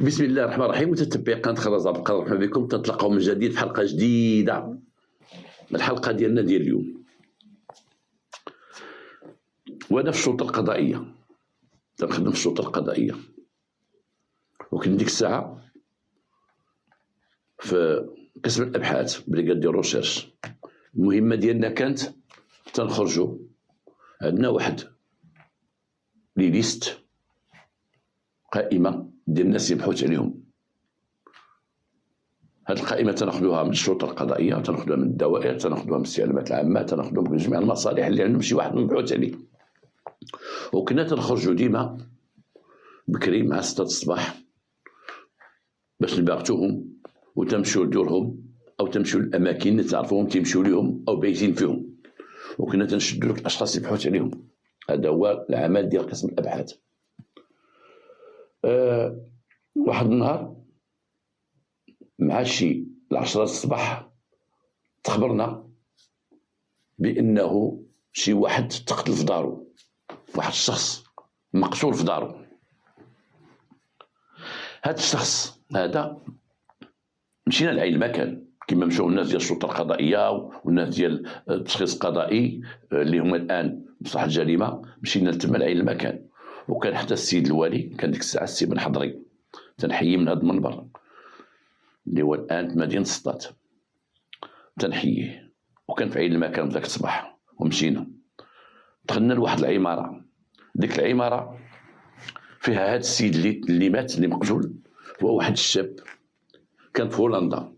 بسم الله الرحمن الرحيم. متتبعين خلاص بقى مرحبا بكم، تنتلاقاو من جديد في حلقه جديده. الحلقه ديالنا ديال اليوم وانا في الشرطه القضائيه، تنخدم في الشرطه القضائيه، وكنت ديك الساعه في قسم الابحاث بريغاد دي روشيرش. المهمه ديالنا كانت تنخرجوا عندنا واحد لي ليست، قائمه ديال الناس اللي يبحث عليهم. هاد القائمه تناخذوها من الشرطه القضائيه، تناخذوها من الدوائر، تناخذوها من الاستعلامات العامه، تناخذوها من جميع المصالح اللي عندهم شي واحد مبعوث عليه. وكنا تنخرجوا ديما بكري مع 6 الصباح باش نباغتوهم وتمشوا لدورهم او تمشوا للاماكن اللي تعرفوهم تمشوا ليهم او بايتين فيهم، وكنا تنشدوا لك الاشخاص اللي يبحث عليهم. هذا هو العمل ديال قسم الابحاث. واحد النهار مع شي 10 الصباح تخبرنا بانه شي واحد تقتل في دارو، واحد الشخص مقتول في دارو. هذا الشخص هذا مشينا لعين المكان كما مشاو الناس ديال الشرطه القضائيه والناس ديال التشخيص القضائي اللي هما الان بصح الجريمه. مشينا لتما لعين المكان، وكان حتى السيد الوالي كان ديك الساعه السي بن حضري، تنحيي من هذا المنبر اللي هو الان في مدينه سطات، تنحييه. وكان في عين المكان ذاك الصباح، ومشينا دخلنا لواحد العماره. ديك العماره فيها هذا السيد اللي مات اللي مقتول، هو واحد الشاب كان في هولندا،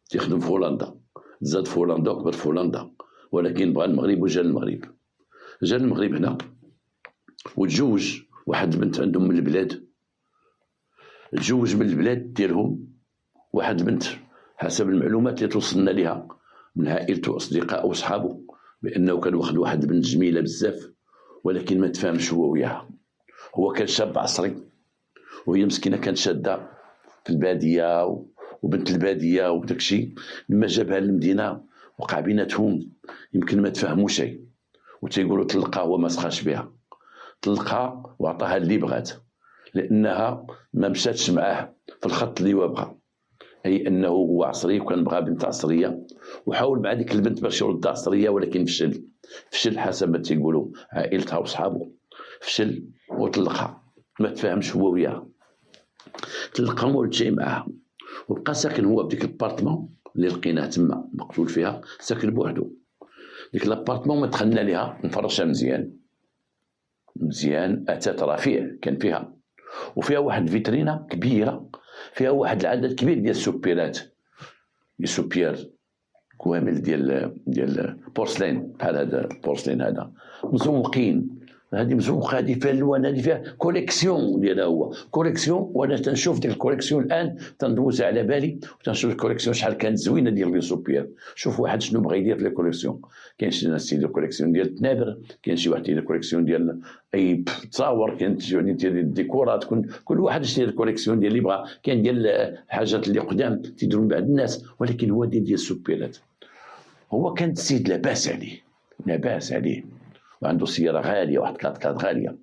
تيخدم في هولندا، زاد في هولندا وكبر في هولندا، ولكن بغى المغرب وجا للمغرب. جا للمغرب هنا وتزوج واحد البنت عندهم من البلاد، تزوج من البلاد ديالهم واحد البنت حسب المعلومات اللي توصلنا لها من عائلته واصدقائه وصحابه، بانه كان واخد واحد البنت جميله بزاف، ولكن ما تفاهمش هو وياها. هو كان شاب عصري وهي مسكينه كانت شاده في الباديه وبنت الباديه وداكشي. لما جابها للمدينه وقع بيناتهم يمكن ما تفهموا شيء، وتيقولوا طلقها وما سخاش بها. طلقها وعطاها اللي بغات، لانها ما مشاتش معاه في الخط اللي هو بغى، اي انه هو عصري وكان بغى بنت عصريه، وحاول مع ديك البنت باش يرد عصريه، ولكن فشل حسب ما تيقولوا عائلتها وصحابه. فشل وطلقها، ما تفاهمش هو وياها. طلقها وما ولد شي معاها، وبقى ساكن هو بديك البارتمون اللي لقيناه تما مقتول فيها، ساكن بوحدو. ديك لابارتمون ما دخلنا ليها نفرشها مزيان اثاث رفيع كان فيها، وفيها واحد فيترينا كبيره فيها واحد العدد كبير ديال السوبيرات، لي سوبير كوامل ديال بورسلين، بحال هذا البورسلين هذا مزوقين. هذه مزوقه، هذه فيها الوان، هذه فيها كوليكسيون ديالها، هو كوليكسيون. وانا تنشوف ديك الكوليكسيون الان تندوز على بالي وتنشوف الكوليكسيون شحال كانت زوينه ديال لي سوبير. شوف واحد شنو بغى يدير في الكوليكسيون. كاين شي ناس تيدير كوليكسيون ديال التنابر، كاين شي واحد تيدير كوليكسيون ديال اي تصاور، كاين شي واحد تيدير الديكورات، كل واحد تيدير الكوليكسيون ديال اللي بغى. كاين ديال الحاجات اللي قدام تيديروا بعض الناس، ولكن هو ديال السوبيرات. هو كان السيد لاباس عليه وعنده سيارة غالية، واحد كات غالية،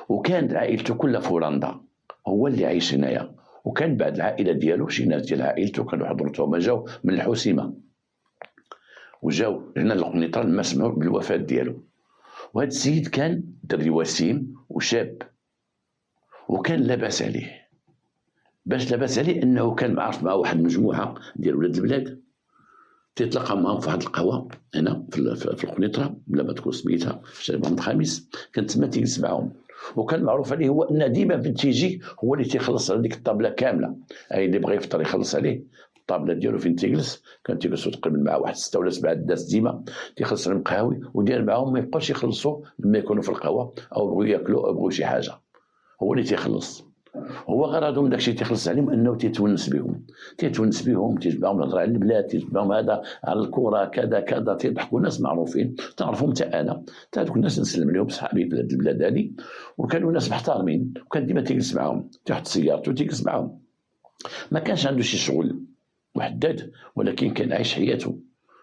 وكانت عائلته كلها في هولندا، هو اللي عايش هنايا. وكان بعد العائلة ديالو شي ناس ديال عائلته كانوا حضرتهم، هما جاو من الحسيمة وجاو هنا للقنيطرة لما سمعوا بالوفاة ديالو. وهذا السيد كان دري وسيم وشاب، وكان لاباس عليه. باش لاباس عليه انه كان معرف مع واحد المجموعة ديال ولاد البلاد، تيتلاقى معهم في واحد القهوه هنا في القنيطره بلا ما تكون سميتها في شارع محمد الخامس. كان تما تيجلس معاهم، وكان معروف عليه هو ان ديما فين تيجي هو اللي تيخلص على ديك الطابله كامله. اي اللي بغى يفطر يخلص عليه الطابله ديالو فين تيجلس. كان تيجلسوا تقريبا مع واحد 6 ولا 7 الناس ديما، تيخلص عليهم قهاوي ودير معاهم، ما يبقاوش يخلصوا لما يكونوا في القهوه او بغوا ياكلوا او بغوا شي حاجه، هو اللي تيخلص. هو غرضهم داكشي تيخلص عليهم انه تيتونس بهم تيجمعهم يهضر على البلاد، تيجمعهم هذا على الكره كذا كذا، تيضحكوا. ناس معروفين تعرفهم حتى انا، حتى هذوك الناس نسلم عليهم صحابي في هذه البلاد هذه، وكانوا ناس محترمين، وكان ديما تيجلس معاهم، تيحط سيارته تيجلس معاهم. ما كانش عنده شي شغل محدد، ولكن كان عايش حياته،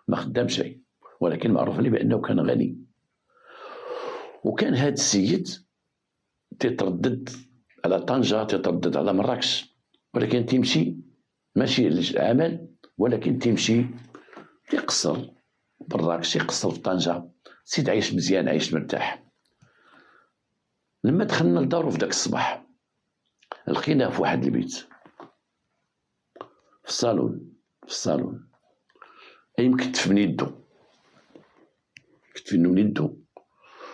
ما خدام شيء، ولكن معروف عليه بانه كان غني. وكان هذا السيد تيتردد على طنجة، تتردد على مراكش، ولكن تمشي ماشي للعمل، ولكن تمشي يقصر براكش، يقصر في طنجة، سيد عايش مزيان، عايش مرتاح. لما دخلنا لدارو في داك الصباح لقيناه في واحد البيت في الصالون أي مكتف من يدو، كتف من يدو،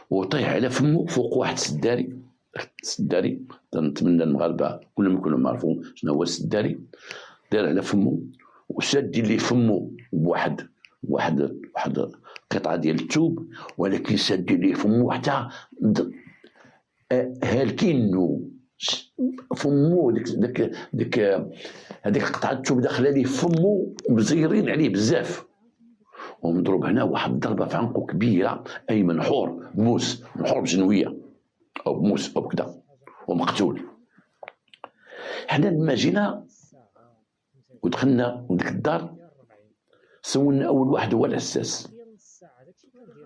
وطيح على فمو فوق واحد السداري. نتمنى المغاربة كلهم يكونوا عارفين شنو هو السداري. دار على فمو وشاد ليه فمو بواحد قطعة ديال الثوب، ولكن شاد ليه فمو حتى هالكينو فمو هذيك قطعة الثوب داخله ليه فمو ومزيرين عليه بزاف، ومضروب هنا واحد الضربة في عنقه كبيرة، أي منحور بموس، منحور بجنوية أو بموس أو كذا، ومقتول. حنا لما جينا ودخلنا لديك الدار سولنا أول واحد هو العساس،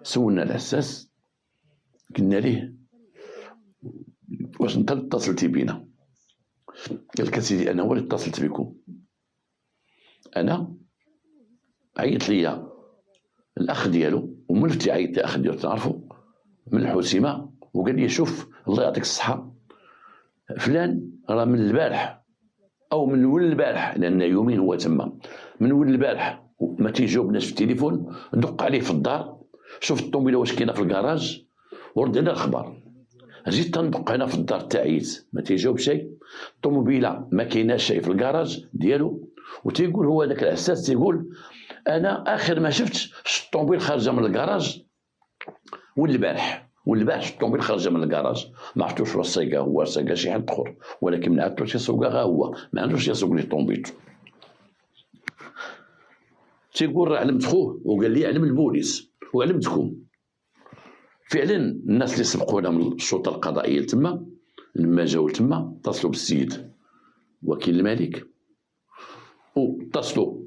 سولنا العساس قلنا ليه واش انت اللي اتصلتي بينا؟ قال لك سيدي انا هو اللي اتصلت بكم، انا عيط ليا الاخ ديالو وملفتي عيط لي اخ ديالو تعرفوا من الحوسمه، وقال لي شوف الله يعطيك الصحه فلان راه من البارح او من اول البارح، لان يومين هو تما، من اول البارح ما تيجاوبناش في التليفون، دق عليه في الدار شوف الطوموبيله واش كاينه في الكراج ورد علينا الخبر. جيت تندق هنا في الدار تعيت ما تيجاوب شيء، الطوموبيله ما كايناش شيء في الكراج ديالو، وتيقول هو داك العساس تيقول انا اخر ما شفت الطوموبيل خارجه من الكراج والبارح الطوموبيل خارجه من الكراج، ما عرفتوش واش سايقه هو سايقه شي حد اخر، ولكن ما عرفتوش يسوقها غا هو، ما عندوش يسوق لي طوموبيلته. تيقول راه علمت خوه وقال لي علم البوليس وعلمتكم. فعلا الناس اللي سبقونا من الشرطه القضائيه تما لما جاو تما اتصلوا بالسيد وكيل الملك، واتصلوا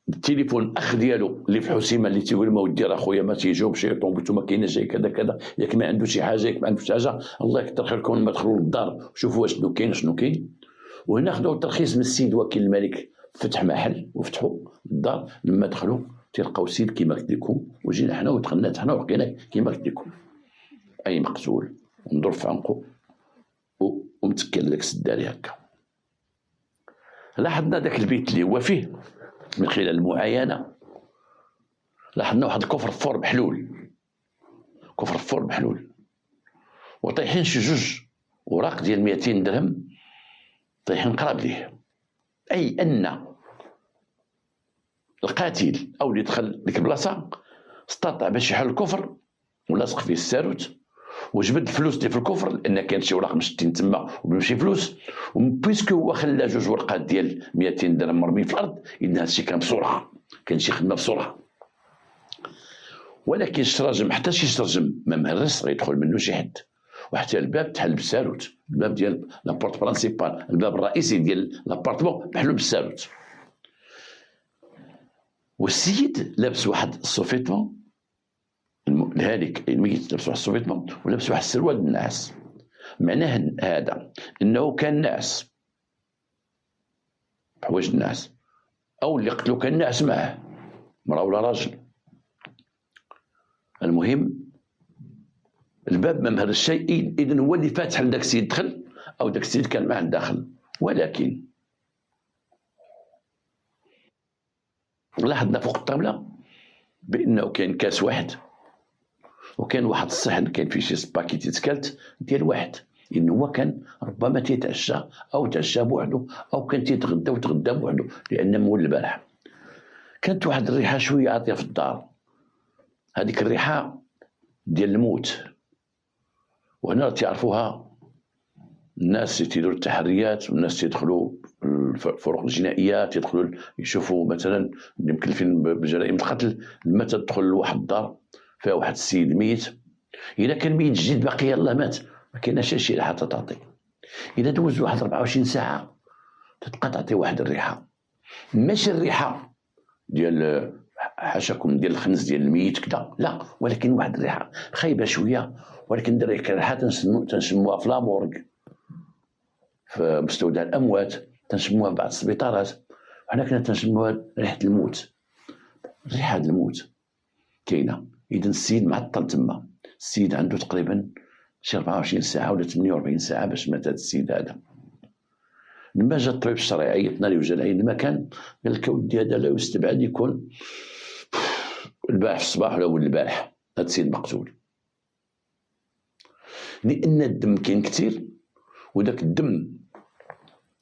بالتليفون اخ ديالو اللي في حسيمه اللي تيقول ما ودي راه خويا ما تيجاوب شي طومبيتو ما كايناش شي كذا كذا، ياك ما عنده شي حاجه ياك ما عنده شي حاجه، الله يكثر خيركم لما دخلوا للدار شوفوا واش شنو كاين. وهنا خداو الترخيص من السيد وكيل الملك، فتح محل وفتحوا الدار، لما دخلوا تلقاو السيد كيما قلت لكم، وجينا حنا ودخلنا حنا ولقيناه كيما قلت لكم، اي مقتول ومضروب في عنقه ومتكل لك السداري هكا. لاحظنا داك البيت اللي هو فيه من خلال المعاينه، لاحظنا واحد الكفر فور محلول، وطايحين شي جوج وراق ديال 200 درهم طايحين قراب ليه، اي ان القاتل او اللي دخل ديك البلاصه استطاع باش يحل الكفر ولاصق فيه الساروت وجبد الفلوس اللي في الكفر، لان كان شي وراق مشتين تما وبمشي فلوس، وبيسكو هو خلى جوج ورقات ديال 200 درهم مرمي في الارض، اذا هادشي كان بسرعه، كان شي خدمه بسرعه. ولكن الشراجم حتى شي شرجم ما مهرس غيدخل منه شي حد، وحتى الباب تحل بالساروت، الباب ديال لابورت برانسيبال، الباب الرئيسي ديال لابارتمون محلو بالساروت. والسيد لابس واحد السوفيتمون، الهالك الميت لابس واحد السوفيتمون ولابس واحد السروال الناعس، معناه هذا انه كان ناعس بحوايج الناس، او اللي قتلو كان ناعس معاه مرا ولا راجل. المهم الباب ما مهرش شيء، اذا هو اللي فاتح لداك السيد دخل، او داك السيد كان معاه داخل. ولكن لاحظنا فوق الطاوله بانه كاين كاس واحد وكان واحد الصحن كان فيه شي سباكيتي تكالت ديال واحد، لأن هو كان ربما تيتعشى أو تعشى بوحدو أو كان تيتغدى وتغدى بوحدو، لأن مول البارح كانت واحد الريحة شوية عاطية في الدار، هذيك الريحة ديال الموت. وهنا تعرفوها الناس اللي تيديروا التحريات والناس تيدخلوا الفروق الجنائية، تيدخلوا يشوفوا مثلا اللي مكلفين بجرائم القتل، لما تدخل لواحد الدار فيها واحد السيد ميت، إذا كان ميت جديد باقي يلاه مات ما كايناش شي ريحة تعطي، إذا دوز واحد 24 ساعة تبقى تعطي واحد الريحة، ماشي الريحة ديال حاشاكم ديال الخنز ديال الميت كذا، لا، ولكن واحد الريحة خايبة شوية، ولكن ديك الريحة تنسموها في لامورغ في مستودع الأموات، تنشموها في بعض السبيطارات، وحنا كنا تنشموها ريحة الموت. ريحة الموت كاينة. إذا السيد معطل تما، السيد عنده تقريبا شي 24 ساعة ولا 48 ساعة باش مات هذا السيد هذا. لما جا الطبيب الشرعي عيطنا ليه وجا لعين المكان، قال لك اودي هذا لا يستبعد يكون البارح في الصباح ولا ولد البارح هذا السيد مقتول، لأن الدم كاين كثير، وذاك الدم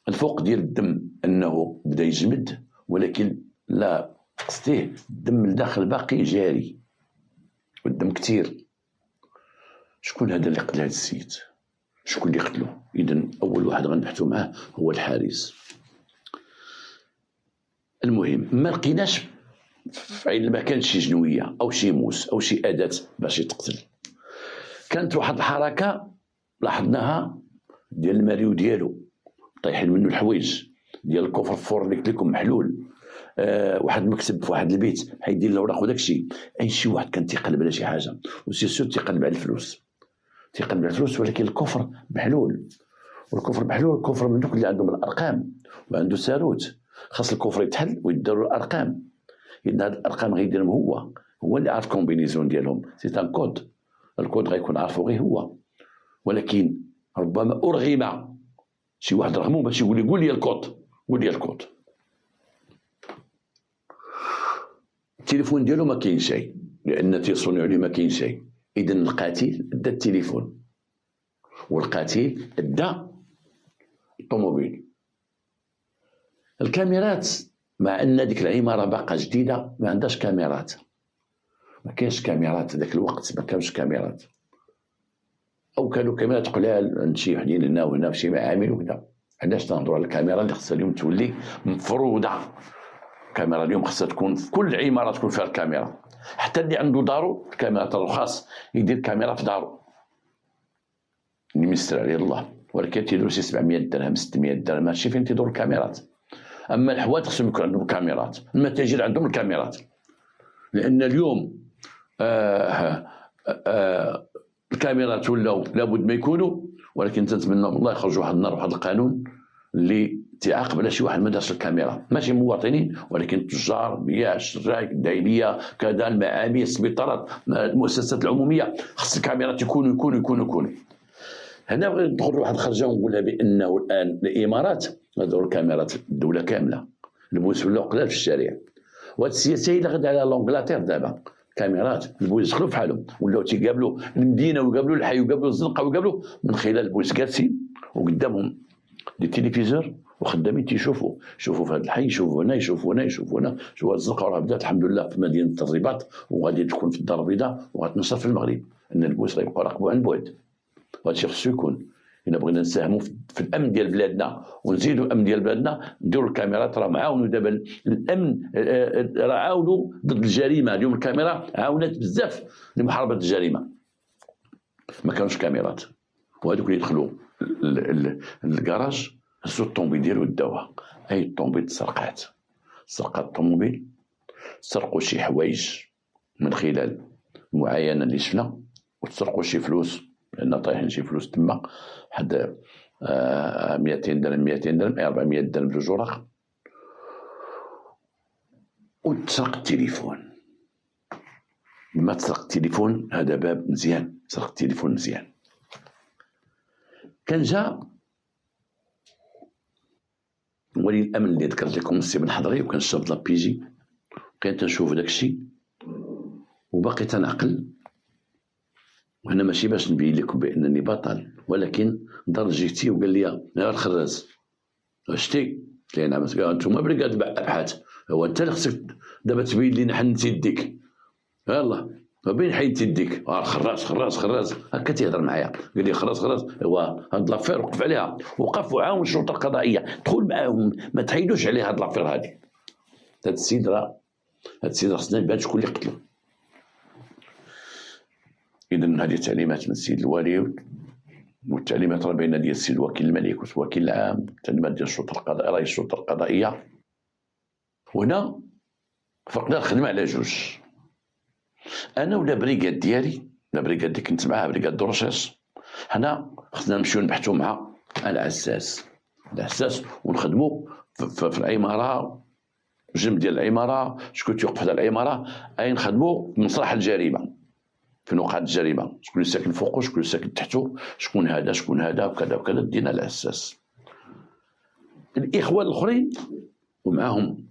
الفوق ديال الدم أنه بدا يجمد، ولكن لا قصديه الدم لداخل باقي جاري والدم كثير. شكون هذا اللي قتل هذا السيد؟ شكون اللي قتلو؟ إذن أول واحد غنبحثو معاه هو الحارس. المهم ما لقيناش في عين المكان شي جنوية أو شي موس أو شي أداة باش يتقتل. كانت واحد الحركة لاحظناها ديال الماريو ديالو، طايحين منه الحوايج ديال الكفر فور اللي قلت لكم محلول. واحد المكتب في واحد البيت حيدير الاوراق وداكشي. اي شي واحد كان تيقلب على شي حاجه، وسي سور تيقلب على الفلوس، تيقلب على الفلوس، ولكن الكفر محلول. والكفر محلول، الكفر من دوك اللي عندهم الارقام وعنده ساروت، خاص الكفر يتحل ويداروا الارقام. إذن هاد الارقام غيديرهم هو اللي عارف كومبينيزون ديالهم، سي ان كود. الكود غيكون عارفو غير هو، ولكن ربما ارغم شي واحد رغمو باش يقول لي قول لي الكود، قول لي الكود. التليفون ديالو ما كاين شيء، لان تيصونوا عليه ما كاين شيء. اذا القاتل ادى التليفون، والقاتل ادى الطوموبيل. الكاميرات، مع ان ديك العماره باقا جديده ما عندهاش كاميرات، ما كاينش كاميرات ذاك الوقت، ما كانش كاميرات، او كانوا كاميرات قلال عند شي وحدين هنا وهنا في شي معامل وكذا. علاش تنهضروا على الكاميرا اللي خصها اليوم تولي مفروضه؟ الكاميرا اليوم خصها تكون في كل عماره تكون فيها الكاميرا، حتى اللي عنده دارو الكاميرا الرخاص يدير كاميرا في دارو اللي ميسر عليه الله، ولكن تيديروا شي 700 درهم 600 درهم، هادشي فين تيدوروا الكاميرات. اما الحواد خصهم يكون عندهم كاميرات، المتاجر عندهم الكاميرات، لان اليوم الكاميرات ولاو لابد ما يكونوا، ولكن تنتمنى من الله يخرج واحد النهار واحد القانون اللي تعاقب على شي واحد ما دارش الكاميرا، ماشي مواطنين ولكن تجار، بياع، شرايك، الدايريه، كذا، المعامل، السبيطارات، المؤسسات العموميه، خص الكاميرات يكونوا. هنا بغيت ندخل واحد الخرجه ونقولها بانه الان الامارات هذو الكاميرات الدوله كامله، البوليس ولاو قلال في الشارع، وهاد السياسه هي اللي غدا على لونجلتير دابا. كاميرات البوليس دخلوا بحالهم، ولاو تيقابلوا المدينه ويقابلوا الحي ويقابلوا الزنقه ويقابلوا من خلال البوليس جالسين وقدامهم دي تيليفزيور وخدامين تيشوفوا في هذا الحي، يشوفوا هنا، شوفوا هذا الزنقه راه بدات الحمد لله في مدينه الرباط، وغادي تكون في الدار البيضاء وغتنشر في المغرب، ان البوليس غيبقاو يراقبوا عن بعد. وهادشي خصو يكون. إلا بغينا نساهموا في الامن ديال بلادنا ونزيدوا الامن ديال بلادنا، نديروا الكاميرات. راه معاونوا دابا الامن، راه عاونوا ضد الجريمه. اليوم الكاميرا عاونت بزاف لمحاربه الجريمه. ما كانوش كاميرات، وهذوك اللي يدخلوا للكراج هزوا الطوموبيل ديالو داوها. اي الطوموبيل تسرقات، سرقات الطوموبيل، سرقوا شي حوايج من خلال المعاينه اللي شفنا، وتسرقوا شي فلوس لأن طايحين شي فلوس تما، واحد 200 درهم 400 درهم بجوج وراق. وتسرق التليفون. لما تسرق التليفون هذا باب مزيان، تسرق التليفون مزيان. كان جا ولي الامن اللي ذكرت لكم السي بن حضري، وكان شاب لابيجي، كان تنشوف داكشي وباقي تنعقل. وهنا ماشي باش نبين لكم بانني بطل، ولكن دار جيتي وقال لي يا الخراز شتي؟ قلت له نعم. قال انتوما بريكاد ابحاث، هو انت اللي خصك دابا تبين لينا حنت يديك، يلاه وبين حيت يديك. خراز هكا تيهضر معايا، قال لي خلاص هو هاد لافير وقف عليها، وقف وعاون الشرطه القضائيه، دخل معاهم ما تحيدوش عليه هاد لافير هادي. هاد السيد خصنا نبان شكون اللي قتلو. إذن هذه تعليمات من السيد الوالي، والتعليمات راه باينه ديال السيد وكيل الملك والوكيل العام، التعليمات ديال الشرطه القضائيه، رئيس الشرطه القضائيه. وهنا فرقنا الخدمه على جوج. انا ولا بريكاد ديالي، لا بريكاد اللي كنت معاها بريكاد دروشيس، حنا خصنا نمشيو نبحثوا مع العزاز. العساس ونخدموا في العماره، جنب ديال العماره، شكون تيوقف على العماره، اي نخدموا مسرح الجريمه، في وقعة الجريمه، شكون اللي ساكن فوقه، شكون اللي ساكن تحته، شكون هذا وكذا وكذا، دينا العساس. الاخوان الاخرين ومعاهم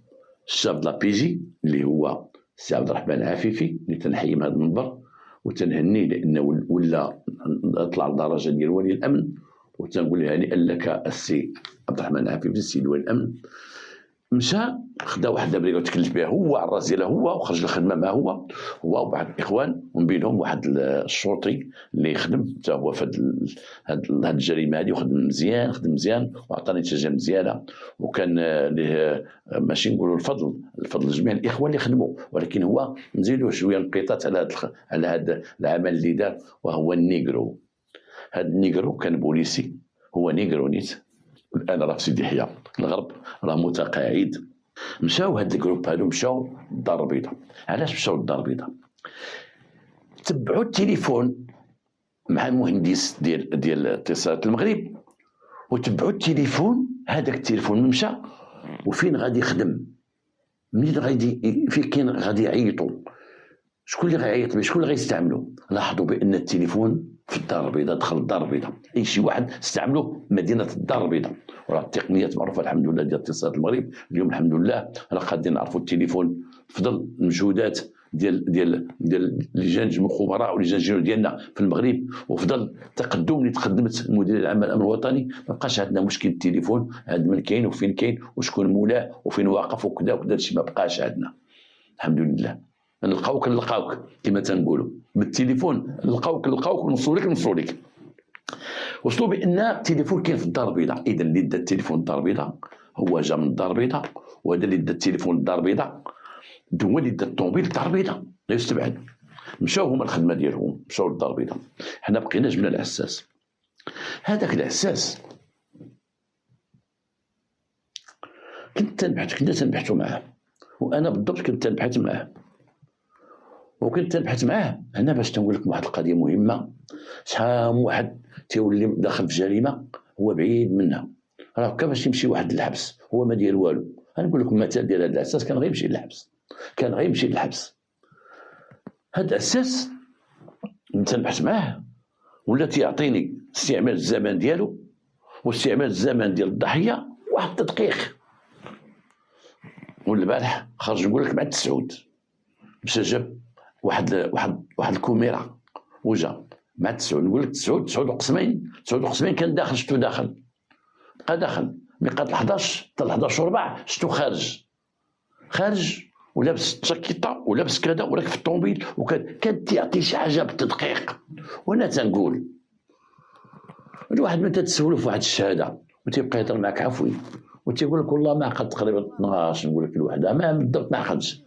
الشاب د لابيجي اللي هو السي عبد الرحمن عفيفي، اللي تنحيي من هذا المنبر وتنهنيه لانه ولا طلع لدرجه ديال ولي الامن، وتنقول هنيئا لك السي عبد الرحمن عفيفي السي ولي الامن. مشى خدا واحد البريغه وتكلف بها هو على الراس ديالها هو، وخرج الخدمه مع هو وبعض الاخوان، ومن بينهم واحد الشرطي اللي يخدم حتى هو في هاد الجريمه هذه، وخدم مزيان وعطاني تجربه مزيانه، وكان له ماشي نقولوا الفضل جميع الاخوان اللي خدموا، ولكن هو نزيدوا شويه انقطاع على هذا العمل اللي دار، وهو النيغرو. هذا النيغرو كان بوليسي، هو نيغرو نيت، الان راه في سيدي يحيى الغرب راه متقاعد. مشاو هاد الجروب هادو مشاو للدار البيضاء. علاش مشاو للدار البيضاء؟ تبعوا التليفون مع المهندس ديال اتصالات المغرب، وتبعوا التليفون، هذاك التليفون مشى وفين غادي يخدم، منين غادي في كاين غادي يعيطوا، شكون اللي غيعيط به، شكون اللي غيستعملوا. لاحظوا بان التليفون في الدار البيضاء، دخل الدار البيضاء، اي شي واحد استعملوا مدينه الدار البيضاء. وراه التقنيات معروفه الحمد لله ديال اتصالات المغرب اليوم، الحمد لله راه قادرين نعرفوا التليفون بفضل المجهودات ديال لجان المخابراء ولجان الجنود ديالنا في المغرب، وفضل التقدم اللي تقدمت المديريه العامه للامن الوطني. ما بقاش عندنا مشكل التليفون، عند من كاين وفين كاين وشكون مولاه وفين واقف وكذا وكذا، هادشي ما بقاش عندنا الحمد لله. نلقاوك كما تنقولوا بالتليفون، نلقاوك ونوصلوا لك. وصلوا بان التليفون كاين في الدار البيضاء. اذا اللي دا التليفون الدار البيضاء هو جا من الدار البيضاء، وهذا اللي دا التليفون الدار البيضاء هو اللي دا الطوموبيل الدار البيضاء، لا يستبعد. مشاو هما الخدمه ديالهم، مشاو للدار البيضاء. حنا بقينا جبنا العساس. هذاك العساس كنا تنبحثوا معاه، وانا بالضبط كنت تنبحث معاه، وكنت تنبحث معاه هنا باش تنقول لكم واحد القضيه مهمه. شحال من واحد تيولي داخل في جريمه هو بعيد منها، راه كيفاش يمشي واحد للحبس هو ما داير والو. غنقول لكم مثال ديال هذا العساس، كان غيمشي للحبس. هذا العساس تنبحث معاه ولا تيعطيني استعمال الزمان ديالو واستعمال الزمان ديال الضحيه واحد التدقيق. والبارح خرج نقول لك مع التسعود، مشى جاب واحد الكاميرا وجا مع التسعود. نقول لك تسعود قسمين كان داخل، شتو داخل بقى داخل ميقات 11 حتى 11 وربع، شتو خارج ولابس جاكيطه ولابس كذا وراك في الطوموبيل وكان تيعطي شي حاجه بالتدقيق. وانا تنقول الواحد ما تتسولو في واحد الشهاده وتيبقى يهضر معك عفوي وتيقول لك والله ما عقد تقريبا 12، نقول لك الواحد ما بالضبط ما عقدش،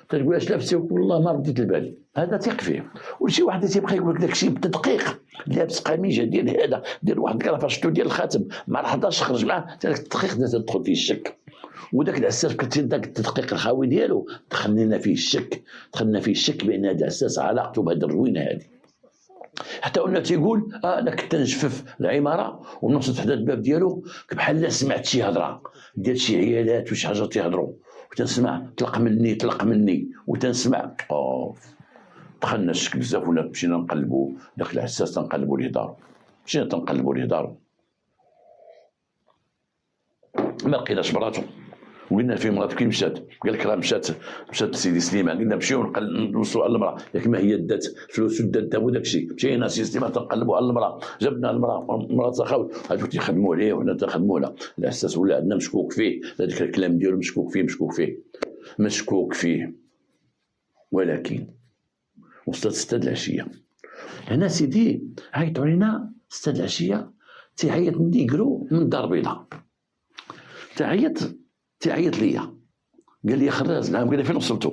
تقول اش لابس والله ما رديت البال، هذا ثق فيه. وشي واحد تيبقى يقول لك داكشي بالتدقيق، لابس قميجه ديال هذا ديال واحد الكرافه شتو ديال الخاتم مع 11 خرج معاه، داك التدقيق تدخل فيه الشك. وداك العساس كنت داك التدقيق الخاوي ديالو دخلنا فيه الشك بان هذا العساس علاقته بهذه الروينه هذه. حتى قلنا تيقول انا كنت نجفف العماره ونوصل تحت الباب ديالو بحال سمعت شي هضره ديال شي عيالات وشي حاجه تيهضروا، وتنسمع طلق مني وتنسمع دخلنا الشك بزاف. ولا مشينا نقلبوا داك العساس تنقلبوا ليه دارو، ما لقيناش مراتو. وقلنا فين مراتو كي مشات، قال لك راه مشات لسيدي سليمان. قلنا نمشيو نوصلوا على المراه، ياك ما هي دات فلوس ودات ذهب وداكشي. مشينا سيدي سليمان تنقلبوا على المراه، جبنا المراه سخاوي هادو تيخدموا عليه وحنا تنخدموا لها. العساس ولا عندنا مشكوك فيه، هذاك الكلام ديالو مشكوك فيه. ولكن وصلت 6 العشيه هنا سيدي عيطوا علينا 6 العشيه، تيعيط نديقرو من الدار البيضاء، تعيط ليا قال لي خراز نعم. قال لي فين وصلتوا؟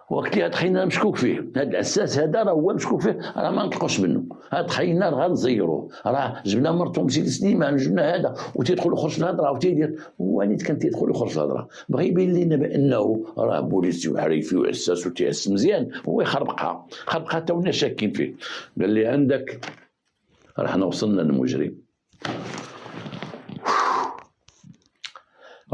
وقت اللي دخلنا مشكوك فيه هذا العساس هذا راه هو مشكوك فيه، راه ما نطلقوش منه. دخلنا راه غنزيروه، راه جبنا مرتو مسيدي سليمان جبنا هذا وتيدخل ويخرج في الهضره وتيدير. وليت كان تيدخل ويخرج في الهضره، بغى يبين لنا بانه راه بوليسي وحريفي وعساس وتيعس مزيان، هو يخربقها حتى ولنا شاكين فيه. قال لي عندك راه حنا وصلنا للمجرم.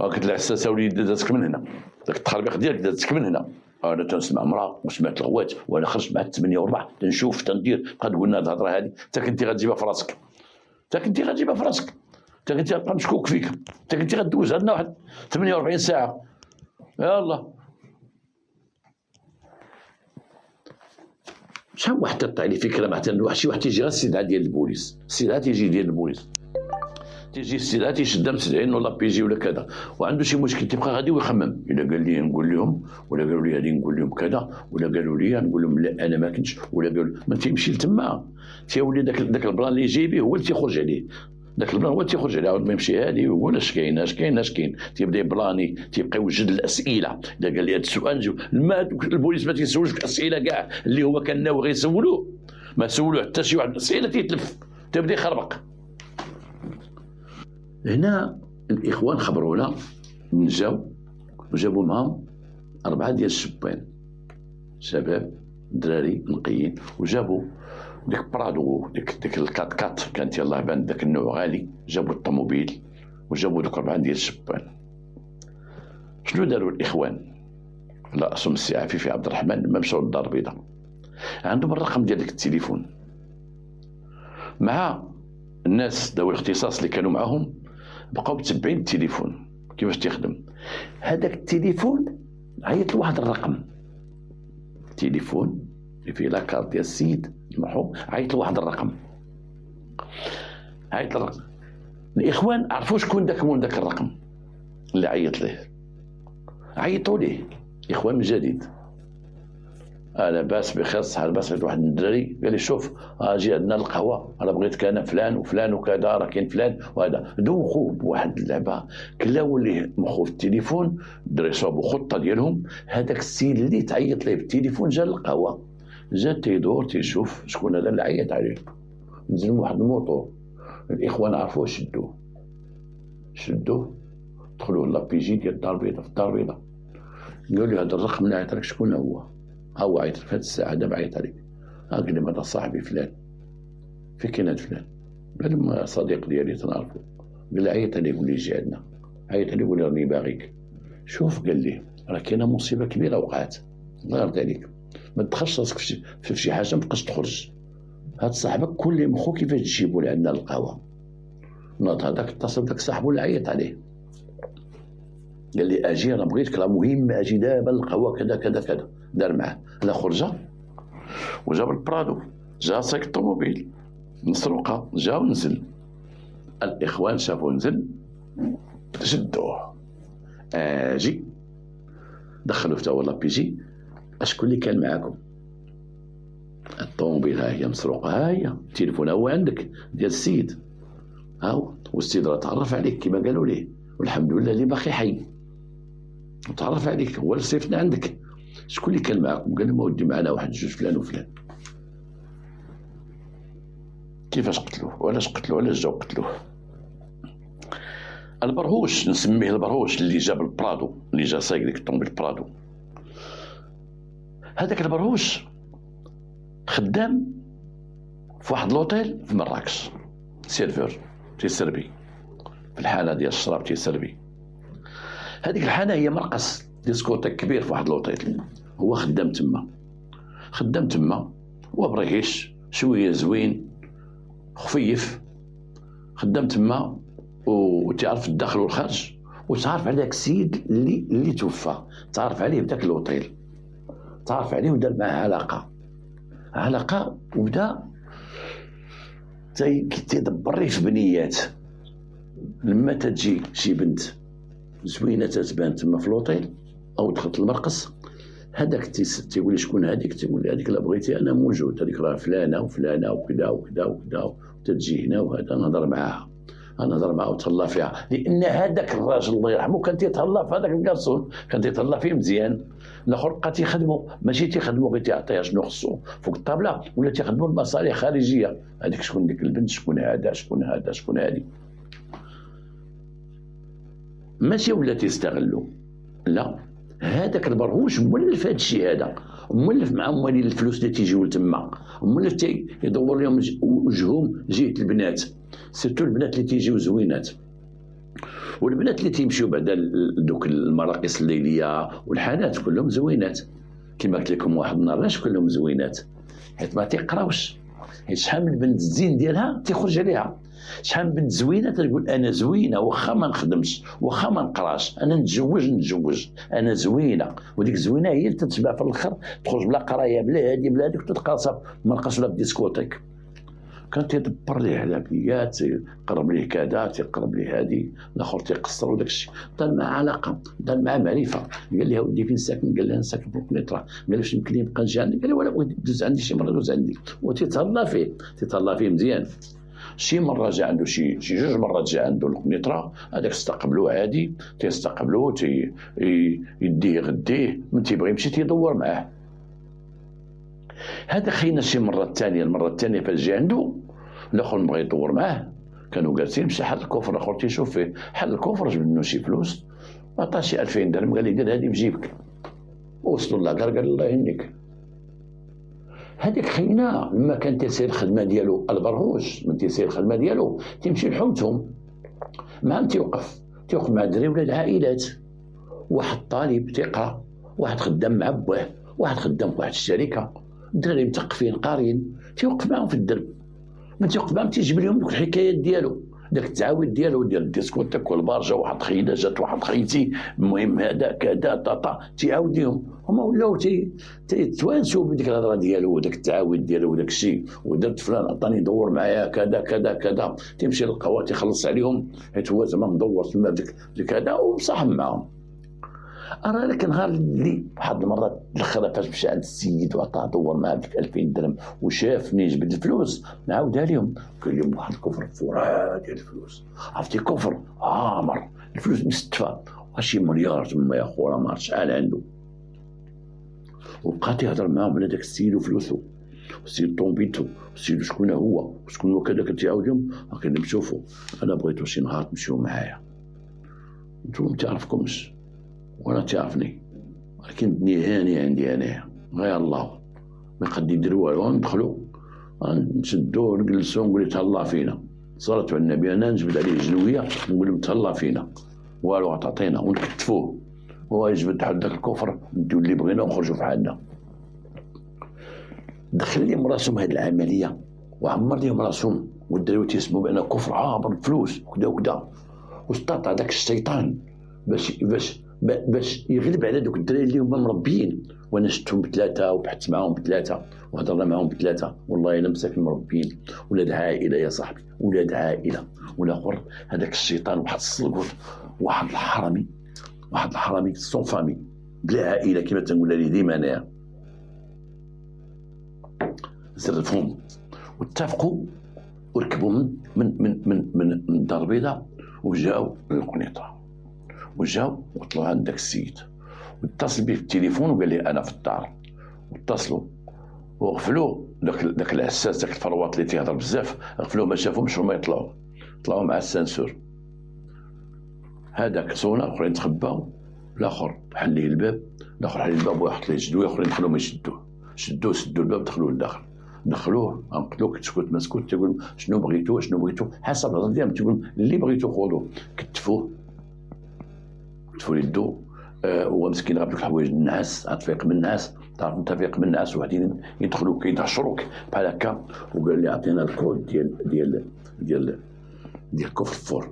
قلت العساسه وليدي دازتك من هنا، داك التخربيق ديالك دازتك من هنا. انا تنسمع مراه وسمعت الغوات وانا خرجت مع 8 و4 تنشوف تندير، بقى تقول لنا الهضره هذه حتى كنتي غتجيبها في راسك، حتى كنتي غتجيبها في راسك، حتى كنتي غتبقى مشكوك فيك، حتى كنتي غدوز عندنا واحد 48 ساعه. يلاه شحال واحد تطلع لي فكره مثلا شي واحد تيجي غير الاستدعاء ديال البوليس، الاستدعاء تيجي ديال البوليس، تيجي الاستدعاء تيشدها مسدعين ولا بيجي ولا كذا، وعنده شي مشكل تيبقى غادي ويخمم، الا قال لي نقول لهم، ولا قالوا لي غادي نقول لهم كذا، ولا قالوا لي نقول لهم لا انا ما كنتش، ولا قالوا ما تيمشي لتما، تيولي داك البلان اللي جاي به هو اللي تيخرج عليه، داك البلان هو اللي تيخرج عليه، عاود ما يمشي هادي ويقول اش كاين اش كاين اش كاين، تيبدا يبلاني، تيبقى يوجد الاسئله، اذا قال لي هذا السؤال نجاوب، البوليس ما تيسولش الاسئله كاع اللي هو كان ناوي غيسولوه، ما سولوه حتى شي واحد الاسئله تيتلف، تيبدا يخربق. هنا الاخوان خبرونا من جاو وجابوا معهم 4 ديال الشبان شباب دراري نقيين، وجابوا ديك برادو ديك الكات كات كانت يلاه بان داك النوع غالي، جابوا الطوموبيل وجابوا دوك 4 ديال الشبان. شنو داروا الاخوان؟ لا اسم السي عفيفي عبد الرحمن ما مشاو للدار البيضاء، عندهم الرقم ديال ديك التليفون مع الناس ذوي الاختصاص اللي كانوا معاهم، بقاو متبعين التليفون كيفاش تيخدم. هذاك التليفون عيط لواحد الرقم، التليفون اللي فيه لاكارت ديال السيد المرحوم، عيط لواحد الرقم، عيط الرقم. الاخوان عرفوا شكون داك مول داك الرقم اللي عيط ليه، عيطوا ليه اخوان من جديد، لاباس بخير صحه لاباس. واحد من الدراري قال لي شوف اجي عندنا القهوه، انا بغيتك انا فلان وفلان وكذا، راه كاين فلان وهذا، دوخوا بواحد اللعبه كلاو ليه مخو في التليفون، الدراري صابوا خطه ديالهم، هذاك السيد اللي تعيط ليه بالتليفون جا للقهوه، جا تيدور تيشوف شكون هذا اللي عيط عليه، نزل واحد الموطور، الاخوان عرفوه شدوه دخلوا لابيجي ديال الدار البيضاء، في الدار البيضاء قالوا لي هذا الرقم اللي عيط لك شكون هو عيط في هذه الساعه دابا عيط عليك. قال لي هذا صاحبي فلان، في كاين هذا فلان، قال لي صديق ديالي تنعرفو، قال لي عيط عليه قول لي يجي عندنا، عيط عليه قول لي راني باغيك. شوف قال لي راه كاينه مصيبه كبيره وقعت، الله يرضي عليك ما تدخلش راسك في شي حاجه ما تبقاش تخرج، هاد صاحبك كل مخو كيفاش تجيبو لعندنا للقهوه. ناض هذاك اتصل بداك صاحبو اللي عيط عليه، قال لي اجي انا بغيتك راه مهم اجي دابا للقهوه كذا كذا كذا. دار معاه لا خرجه وجاب البرادو، جا سايق الطوموبيل مسروقه، جا ونزل، الاخوان شافوا نزل شدوه، اجي دخلوا في ولا بيجي، اشكون اللي كان معاكم؟ الطوموبيل ها هي مسروقه، ها هي التليفون هو عندك ديال السيد، ها هو، والسيد راه تعرف عليك كما قالوا ليه، والحمد لله اللي باقي حي وتعرف عليك، هو اللي صيفطنا عندك، شكون اللي كان معاكم؟ قال لهم ودي معنا واحد جوج فلان وفلان. كيفاش قتلوه؟ وعلاش قتلوه؟ علاش جاو قتلوه؟ البرهوش نسميه البرهوش اللي جاب البرادو، اللي جا سايق ديك الطوموبيل البرادو، هذاك البرهوش خدام في واحد لوطيل في مراكش، سيرفور تيسربي في الحانه ديال الشراب تيسربي. هذيك الحانه هي مرقص ديسكوتيك كبير في واحد لوطيل، هو خدام تما هو بريهيش شويه زوين خفيف، خدام تما وتعرف الداخل والخارج، وتعرف على داك السيد اللي توفى، تعرف عليه بداك الوطيل، تعرف عليه ودار معاه علاقه وبدا تيدبر في بنيات. لما تجي شي بنت زوينه تتبان تما في لوطيل او دخلت المرقص، هذاك تيقول لي شكون هذيك؟ تيقول لي هذيك لا بغيتي انا موجود، هذيك راه فلانه وفلانه وكذا وكذا وكذا، تتجي هنا وهذا نهضر معاها وتهلا فيها، لان هذاك الراجل الله يرحمه كان تيتهلا في هذاك الكارسون، كان تيتهلا فيه مزيان. الاخر بقى تيخدموا، ماشي تيخدموا غير تيعطيها شنو خصو فوق الطابله، ولا تيخدموا المصالح خارجيه، هذيك شكون ديك البنت، شكون هذا، شكون هذه، ماشي ولا تيستغلوا، لا هذاك البرهوش مولف هذا الشيء، هذا مولف مع موالين الفلوس اللي تيجيو لتما، مولف يدور لهم وجههم جهه البنات، سيرتو البنات اللي تيجيو زوينات. والبنات اللي تيمشيو بعدا دوك المراقص الليليه والحانات كلهم زوينات. كما قلت لكم واحد النهار علاش كلهم زوينات؟ حيت ما تيقراوش. حيت شحال من بنت الزين ديالها تيخرج عليها، شحال من بنت زوينه تقول انا زوينه واخا ما نخدمش واخا ما نقراش، انا نتزوج انا زوينه. وديك الزوينه هي اللي تتبع في الاخر تخرج بلا قرايه بلا هادي بلا هاديك وتتلقى راسها مرقص ولا بديسكوتيك. كان تيدبر ليه على بيات، تيقرب ليه كذا، تيقرب ليه هادي، الاخر تيقصر وداك الشيء. دار معاه علاقه، دار معاه معرفه. قال لها ودي فين ساكن؟ قال لها نساكن في الكنيطره. قال لها واش يمكن لي نبقى نجي عندك؟ قال لها ولا بغيت دوز عندي شي مره دوز عندي. وتيتهلا فيه مزيان. شي مره جا عنده شي جوج مرات جا عنده القنيطره، هذاك استقبلوه عادي، تيستقبلوه يديه يغديه، من تيبغي يمشي تيدور معاه. هذا خينا شي المره الثانيه فاش جا عنده الاخر بغى يدور معاه، كانوا جالسين مشى حل الكفر، الاخر تيشوف فيه حل الكفر، جبد منه شي فلوس، عطاه شي 2000 درهم، قال لي دير هذه بجيبك. وصلوا للعقار قال الله يهنيك. هذيك خينا لما كان تيسير الخدمه ديالو البرهوش، من تيسير الخدمه ديالو تيمشي لحومتهم معهم، تيوقف مع دري ولاد عائلات، واحد طالب تيقرا، واحد خدام مع بواه، واحد خدام في واحد الشركه، الدراري مثقفين قاريين، تيوقف معهم في الدرب. من تيوقف معهم تيجيب لهم دوك الحكايات ديالو، داك التعاود ديالو ديال الديسكوتيك والبارجه، واحد خينا جات واحد خيتي، المهم هذا كذا طاطا، تيعاود لهم. هما ولاو تيتوانسوا بديك الهضره ديالو وداك التعاود ديالو وداك الشيء، ودرت فلان عطاني دور معايا كذا كذا كذا، تيمشي للقهوه تيخلص عليهم حيت هو زعما مدور تما بديك هذا ومصاحب معاهم. انا لك نهار اللي واحد المره الاخر فاش مشى عند السيد وعطاه دور معاه بديك 2000 درهم وشافني جبد الفلوس، نعاودها لهم، قال لهم واحد الكفر فورا ديال الفلوس، عرفتي كفر عامر، الفلوس مستفى، شي مليار تما يا خويا ما عرفت شحال عنده. وبقى تيهضر معاهم على داك السيد وفلوسو، والسيد طومبيتو، والسيد شكون هو وشكون هو كذا. كتعاود لهم قال لهم شوفوا انا بغيتو شي نهار تمشيو معايا، نتوما ما تعرفكمش وانا تعرفني، ولكن الدنيا هانيه عندي انايا غير الله ما قد يدير والو. ندخلوا نشدوه نجلسوه نقول تهلا فينا، صلاة على النبي، انا نجبد عليه جلويه نقول لهم تهلا فينا، والو تعطينا ونكتفوه، هو يجبد حد داك الكفر، نديو اللي بغينا ونخرجوا في حالنا. دخل لهم راسهم هذه العمليه وعمر لهم راسهم، والدراري تيسموا بان كفر عابر فلوس وكذا وكذا، واستطاع داك الشيطان باش يغلب على دوك الدراري اللي هما مربيين. وانا شفتهم بثلاثه وبحثت معاهم بثلاثه وهضرنا معاهم بثلاثه، والله الا مساكن مربيين، ولاد عائله يا صاحبي، ولاد عائله. والاخر هذاك الشيطان واحد الصلقوط، واحد الحرامي سون فامي بلا عائله كما تنقول لي ديما انايا. زرفهم واتفقوا وركبوا من الدار البيضاء وجاوا للقنيطره، وجاو وطلعوا عند داك السيد، واتصل به في التليفون وقال لي انا في الدار. واتصلوا وغفلوا داك العساس، داك الفروات اللي تيهضر بزاف، غفلوه ما شافهمش هما طلعوا مع السانسور. هذاك صونا، الاخرين تخباو، الاخر حل ليه الباب، الاخر حل الباب ويحط ليه جدوه، الاخرين دخلوا ما يشدوه، سدوا الباب دخلوا للداخل، دخلوه غنقتلوك تسكت ما سكت، تيقول شنو بغيتو حسب الهضره ديالهم، تيقول اللي بغيتو خذوه. كتفوه يدو، هو مسكين غاب دوك الحوايج النعاس، عتفيق من النعاس، تعرف انت فيق من النعاس وبعدين يدخلوك كيدهشروك بحال هكا. وقال لي عطينا الكود ديال كفر الفور،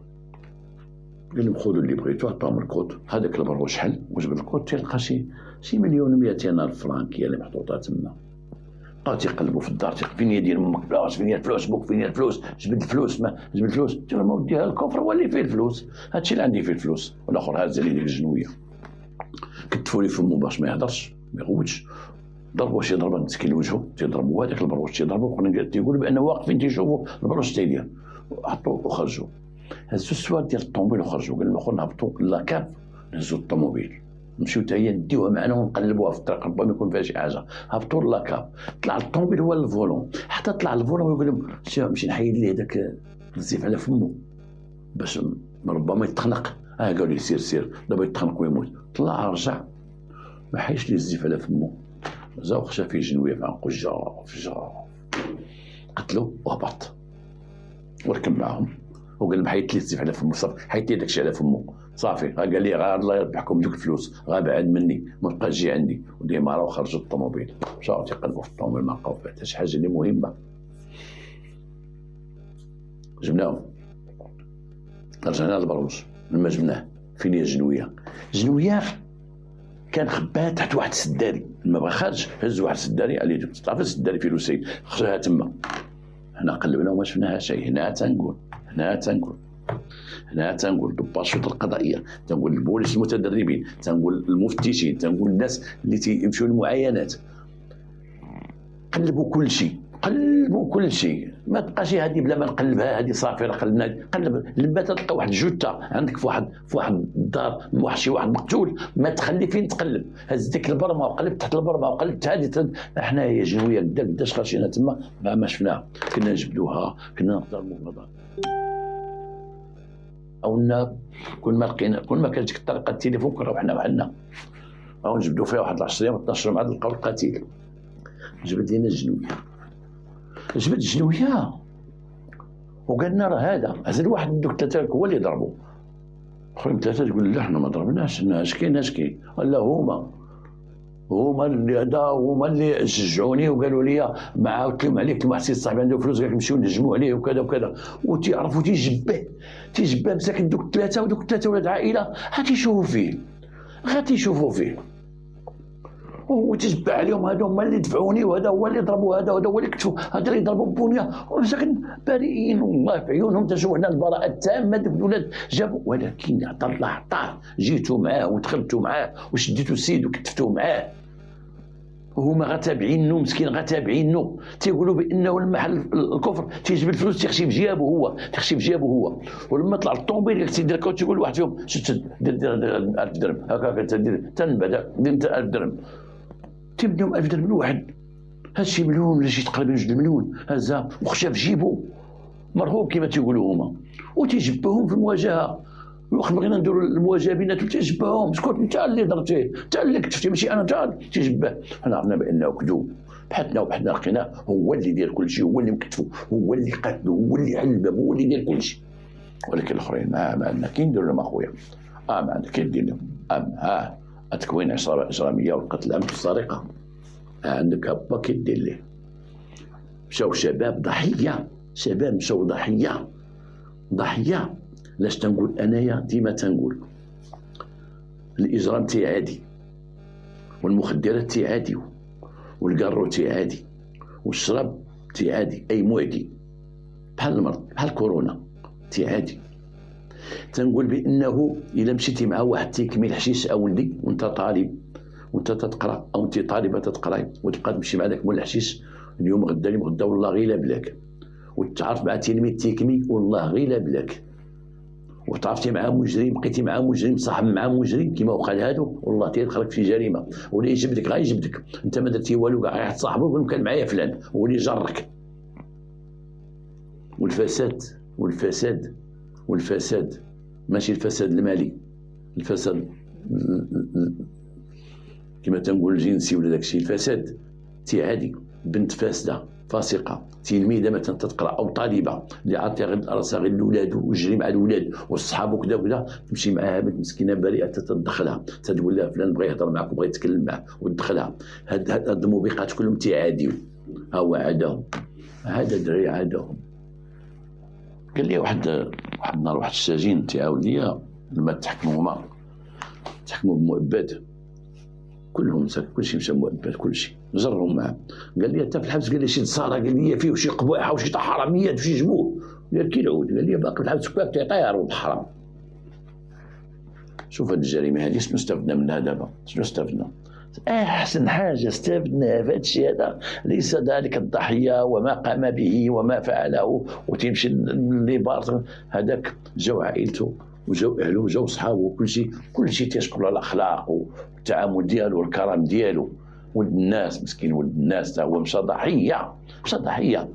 قال لهم خذوا اللي بغيتو، عطاهم الكود. هذاك البروش حل وجبد الكود، تلقى شي 1,200,000 فرانك هي اللي محطوطه تما. بقاو تيقلبوا في الدار، فين هي ديال امك؟ فلاش فين هي الفلوس؟ بوك فين هي الفلوس؟ جبد الفلوس، ما جبد الفلوس، قلت له ما وديها الكفر هو اللي فيه الفلوس، هادشي اللي عندي فيه الفلوس. والاخر هاز لي ديك الجنويه، كتفوا لي فمو باش ما يهضرش ما يغوتش، ضربوا شي ضربه مسكين وجهه، تيضربوا هذاك البروش تيضربوا، وخرين تيقول بانه واقفين تيشوفوا البروش تيدير، حطوا وخرجوا. هزوا السوار ديال الطوموبيل وخرجوا، قال الاخر نهبطوا لاكاف نهزوا الطوموبيل نمشيو حتى هي نديوها معنا ونقلبوها في الطريق، ربما يكون فيها شي حاجه. هبطوا لاكاب، طلع الطوموبيل هو الفولون، حتى طلع الفولون ويقول لهم نمشي نحيد ليه داك الزيف على فمو باش ربما يتخنق. قالوا لي سير دابا يتخنق ويموت. طلع رجع ما حيش ليه الزيف على فمو، جا وخشى فيه جنويه في عنقو، جا قتلو وهبط وركب معاهم وقال لي حيت لي السيف على فمو، صافي حيت لي داكشي على فمو صافي. قال لي غير الله يربحكم دوك الفلوس، بعد مني ما بقاش يجي عندي. وديما راه خرج الطوموبيل، مشاو تيقلبوا في الطوموبيل ما لقاو فيها حتى شي حاجه اللي مهمه. جبناهم رجعنا للبروج. لما جبناه فين هي الجنويه؟ الجنويه كان خباها تحت واحد السداري، لما بغا خرج هز واحد السداري عليه، تعرف السداري فيه الوسيد، خرجها تما. حنا قلبنا وما شفناها شيء. هنا تنقول بالباشوط القضائيه، تنقول البوليس المتدربين، تنقول المفتشين، تنقول الناس اللي تيمشيو للمعاينات، قلبوا كل شيء. ما تبقاش هذه بلا ما نقلبها، هذه صافي راه قلب. لما تلقى واحد الجثه عندك في واحد الدار، شي واحد مقتول، ما تخلي فين تقلب. هز ديك البرمه وقلبت تحت البرمه وقلبت هذه. احنا هي جنويه قداش خرجنا تما ما شفناها. كنا نجبدوها، كنا نقدروا المغامرات او كل ما كانت الطريقه التليفون كنا روحنا وحنا او نجبدوا فيها واحد 10 ايام 12 مع نلقاو القتيل. جبد لنا الجنويه وقال لنا راه هذا الواحد من دوك ثلاثه هو اللي ضربوا. اخرين ثلاثه تقول لا احنا ما ضربناش، اش كاين ولا هما اللي شجعوني وقالوا لي ما عاودت لهم عليك واحد السيد صاحبي عنده فلوس قال نمشيو نهجموا عليه وكذا وكذا. وتيعرفوا تيجبه مساكن دوك ثلاثه ولاد عائله غاتيشوفوا فيه وتجبع عليهم. هذا هما اللي دفعوني وهذا هو اللي ضربوا هذا وهذا هو اللي كتفوا هذا اللي ضربوا بونيا، ومساكن بريئين والله في عيونهم. تشوفوا هنا البراءه التامه دوك الولاد جابوا، ولكن عطا الله عطاه. جيتوا معاه ودخلتوا معاه وشديتوا السيد وكتفتوا معاه. وهما غتابعينو مسكين، غتابعينو تيقولوا بانه المحل الكفر تيجبد الفلوس تيخشي في جيابه هو. ولما طلع الطوموبيل قال سيدي راك تيقول واحد فيهم شد دير 1000 درهم هكاك تدير تنبدا دير 1000 درهم تبداو 1000 درهم الواحد. هادشي مليون ولا شي تقريبا 2 مليون هزا وخشى في جيبو مرهوب كما تيقولوا هما. وتيجبهم في المواجهه. وقت بغينا نديروا المواجهه بيناتهم تيجبهم. شكون انت اللي ضربتيه، انت اللي كتفتي ماشي انا، انت تيجبه. حنا عرفنا بانه كذوب، بحثنا لقيناه هو اللي دير كل شيء، هو اللي مكتفو، هو اللي قاتلو، هو اللي على الباب، هو اللي دير كل شيء. ولكن الاخرين ما عندنا كي نديروا لهم اخويا، ما عندنا كي ندير لهم التكوين اجراميه والقتل العمد والسرقه عندك هبا كي دير ليه. مشاو شباب مشاو ضحيه. لاش تنقول انايا ديما تنقول الاجرام تيعادي والمخدرات تيعاديو والقارو تيعادي والشراب تيعادي، اي معدي بحال المرض بحال كورونا تيعادي. تنقول بانه الا مشيتي مع واحد تيكمل حشيش اولدي وانت طالب وانت تتقرا او انت طالبه تتقراي وتبقى تمشي مع داك مول الحشيش اليوم غدا والله غير لا بلاك. وتعرف مع تلميذ تيكمي والله غير لا بلاك. وتعرفتي مع مجرم بقيتي مع مجرم صاحب مع مجرم كيما وقع لهادو والله تيدخلك في جريمه. ولا يجبدك غيجبدك انت ما درتي والو كاع واحد صاحبه يقول كان معايا فلان هو اللي جرك. والفساد ماشي الفساد المالي، الفساد كما تنقول الجنسي ولا داكشي. الفساد تيعادي بنت فاسده فاسقه تلميذه مثلا تتقرا او طالبه اللي عاطيه غير راسها غير الاولاد وجري مع الاولاد والصحاب وكذا وكذا، تمشي معاها بنت مسكينه بريئه تدخلها تقول لها فلان بغى يهضر معك وبغى يتكلم معك وتدخلها. هاد الموبقات كلهم تيعاديو. ها هو عادهم، هذا دري عادهم. قال لي واحد النهار واحد السجين تيعاود ليا لما تحكموا بمؤبد كلهم كلشي مشى مؤبد كلشي جرهم معاه. قال لي انت في الحبس، قال لي شي نصارى، قال لي فيه شي قبائح وشي تاع حراميات وشي جموع. قال كي العود، قال لي باقي في الحبس كواك تيطير والحرام. شوف هاد الجريمه هذه شنو استفدنا منها دابا؟ شنو استفدنا؟ احسن حاجه استفدنا في هذا الشيء هذا ليس ذلك الضحيه وما قام به وما فعله وتمشي لبار هذاك. جاو عائلته وجاو اهله وجاو صحابه كلشي تيشكر على الاخلاق والتعامل ديالو والكرم ديالو. ولد الناس مسكين، ولد الناس تا هو مشى ضحيه.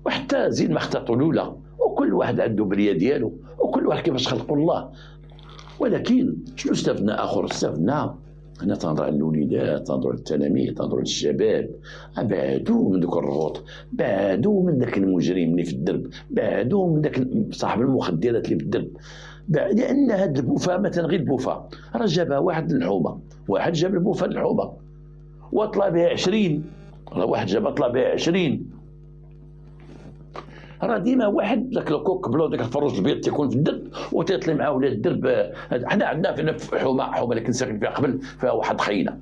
وحتى زين ما اختطوا الاولى، وكل واحد عنده بريه ديالو وكل واحد كيفاش خلقوا الله. ولكن شنو استفدنا اخر؟ استفدنا هنا تنهضر على الوليدات، تنهضر على التلاميذ، تنهضر على الشباب. بعدوا من دوك الرغوط، بعدوا من داك المجرم اللي في الدرب، بعدوا من داك صاحب المخدرات اللي في الدرب. لان هاد البوفه مثلا، غير البوفه راه جابها واحد للحومه، واحد جاب البوفه للحومه وطلع بها 20، راه واحد جابها طلع بها 20. راه ديما واحد داك الكوك بلو داك الفروج البيض تيكون في الدرب وتيطلي معاه ولاد الدرب. حنا عندنا في حومه اللي كنت ساكن فيها قبل، فيها واحد خينا،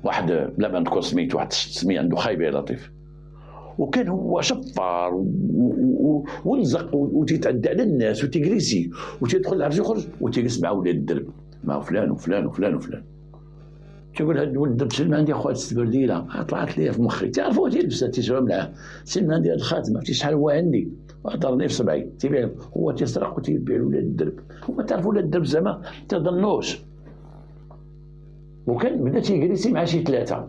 واحد لا ما نذكر سميتو، واحد السميه عنده خايبه يا لطيف، وكان هو شفار ونزق وتيتعدى على الناس وتيجريسي وتيدخل العرس يخرج وتيجلس مع ولاد الدرب، مع فلان وفلان وفلان وفلان. تيقول هاد ولد الدرب سلم عندي اخويا السبرديله، طلعت لي في مخي، تعرفوا تيلبسها تيشرب معاه، سلم عندي هاد الخاتم، عرفتي شحال هو عندي، وعطرني في صبعي، تيبيع هو تيسرق وتيبيع لولاد الدرب. هما تعرفوا ولاد الدرب زعما تيظنوش. وكان بدا تيجلسي مع شي ثلاثه،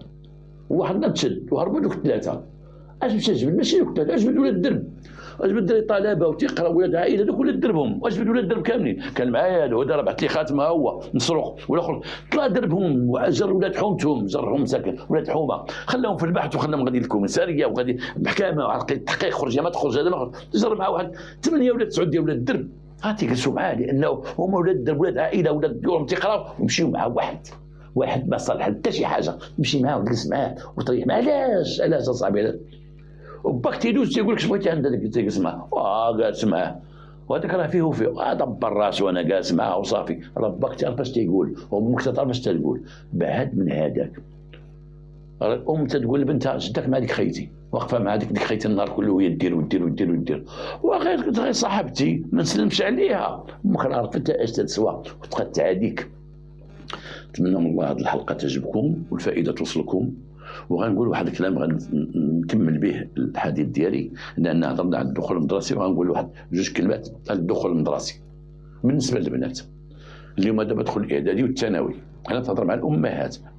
وواحد تشد وهربوا دوك الثلاثه. اش مشى جبد؟ ماشي دوك الثلاثه، اجبد ولاد الدرب، اجبد الدراري طلبه وتيقراو ولاد عائله، دوك ولاد دربهم، واجبد ولاد الدرب كاملين. كان معايا هذا راه بعث لي خاتمه هو مسروق، والاخر طلع دربهم وجر ولاد حومتهم، جرهم مساكن ولاد حومه، خلاهم في البحث وخلاهم غادي للكوميساريه وغادي المحكمه وعرقي التحقيق، خرج ما تخرج هذا ما جر مع واحد 8 ولا 9 ديال ولاد الدرب. تيجلسوا معاه لانه هما ولاد الدرب، ولاد عائله، ولاد ديورهم تيقراو ويمشيو مع واحد ما صالح حتى شي حاجه، مشي معاه وجلس معاه وطريح معاه. علاش اصاحبي علاش؟ وباك تيدوز تيقول لك اش بغيتي عندك تجلس معاه، جالس معاه، وهذاك راه فيه دبر راسو انا جالس معاه وصافي. راه باك تعرف اش تيقول، وامك تعرف اش تقول. بعد من هذاك الام تتقول لبنتها جدك مع ديك خيتي، واقفه مع ديك خيتي النهار كله وهي دير ودير ودير ودير، وغير صاحبتي ما نسلمش عليها، امك راه عرفتها اش تسوى وتبقى تعاديك. نتمنى من الله هذه الحلقه تعجبكم والفائده توصلكم. وغنقول واحد الكلام غنكمل به الحديث ديالي، لان هضرنا على الدخول المدرسي، وغنقول واحد 2 كلمات على الدخول المدرسي بالنسبه للبنات. اليوم دابا دخل الاعدادي والثانوي، انا تهضر مع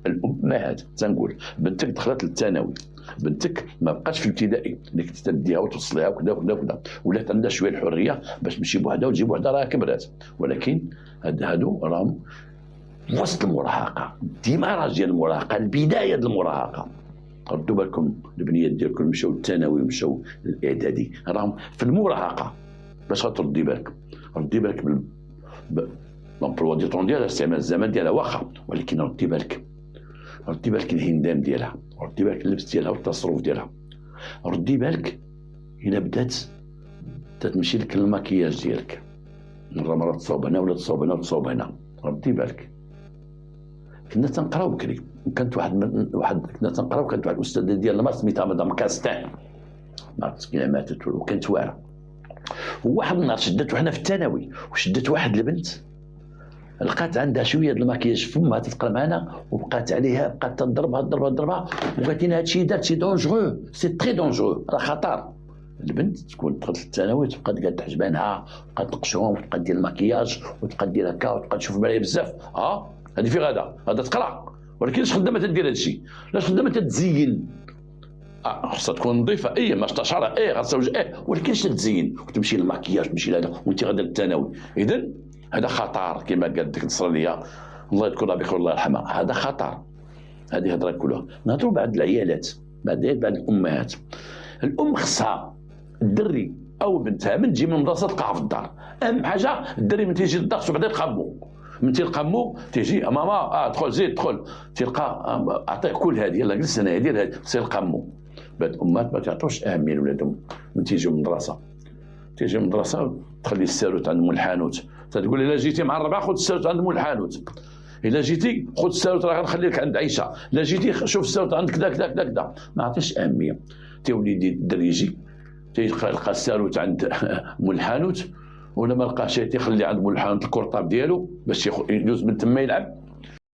الامهات تنقول بنتك دخلت للثانوي، بنتك ما بقاش في الابتدائي اللي كنت تديها وتوصليها وكذا وكذا وكذا، ولات عندها شويه الحريه باش تمشي بوحدها وتجيب وحدها، راه كبرات. ولكن هادو راهم وسط المراهقه، الدماغ ديال المراهقه، البدايه ديال المراهقه. ردوا بالكم البنيات ديالكم مشاو للثانوي ومشاو للاعدادي، راهم في المراهقه. باش غتردي بالك، ردي بالك لومبلوا دي طون ديالها، استعمال الزمن ديالها واخا، ولكن ردي بالك الهندام ديالها، ردي بالك اللبس ديالها والتصرف ديالها، ردي بالك الا بدات تتمشي لك الماكياج ديالك، مرة تصوب هنا ولا تصوب هنا وتصوب هنا، ردي بالك. كنا تنقراو بكري، كانت كنا تنقراو، كانت واحد الاستاذه ديالنا ما سميتها مدام كاستان، مسكينه ماتت وكانت واعره. وواحد النهار شدت، وحنا في الثانوي، وشدت واحد البنت لقات عندها شويه د الماكياج فمها تتقرا معنا، وبقات عليها بقات تضربها وقالت لنا هادشي دارت سي دونجرو، سي تري دونجرو، راه خطر. البنت تكون دخلت للثانوي تبقى قاعده تحجبانها، تبقى تنقشهم وتبقى دير الماكياج وتبقى دير هكا وتبقى تشوف المرايه بزاف. هذه في غدا تقرا، ولكن اش خدامه تدير هادشي؟ لاش خدامه تتزين؟ خاصها تكون نظيفه، ما شعرها غتزوج، ولكن اش تتزين وتمشي للماكياج تمشي لهذا وانت غادا للثانوي؟ اذا هذا خطر كما قالت ديك النصرانيه الله يذكرها بخير الله يرحمها، هذا خطر. هذه هضره كلها. نهضروا بعد العيالات، بعد الامهات. الام خصها الدري او بنتها من تجي من المدرسه تلقاها في الدار. اهم حاجه الدري من تيجي للدار بعدا يلقى من تلقى تيجي ماما دخل زيد دخل، تلقى اعطيه كل هذه، يلا جلس هنا دير هذه، تلقى مو. بعض الامهات ما تعطوش اهميه لولادهم من تيجيو من المدرسه. تيجي من المدرسه تخلي الساروت عند مول الحانوت، تقول الا جيتي مع الربعه خذ الساروت عند مول الحانوت، الا جيتي خذ الساروت راه غنخلي لك عند عيشه، الا جيتي شوف الساروت عند كذا كذا كذا كذا. ما عطيش اهميه. توليدي الدري يجي تيلقى الساروت عند مول الحانوت، ولا ما لقاش تيخلي عند مول الحانوت الكرطاب ديالو باش يدوز من تما يلعب،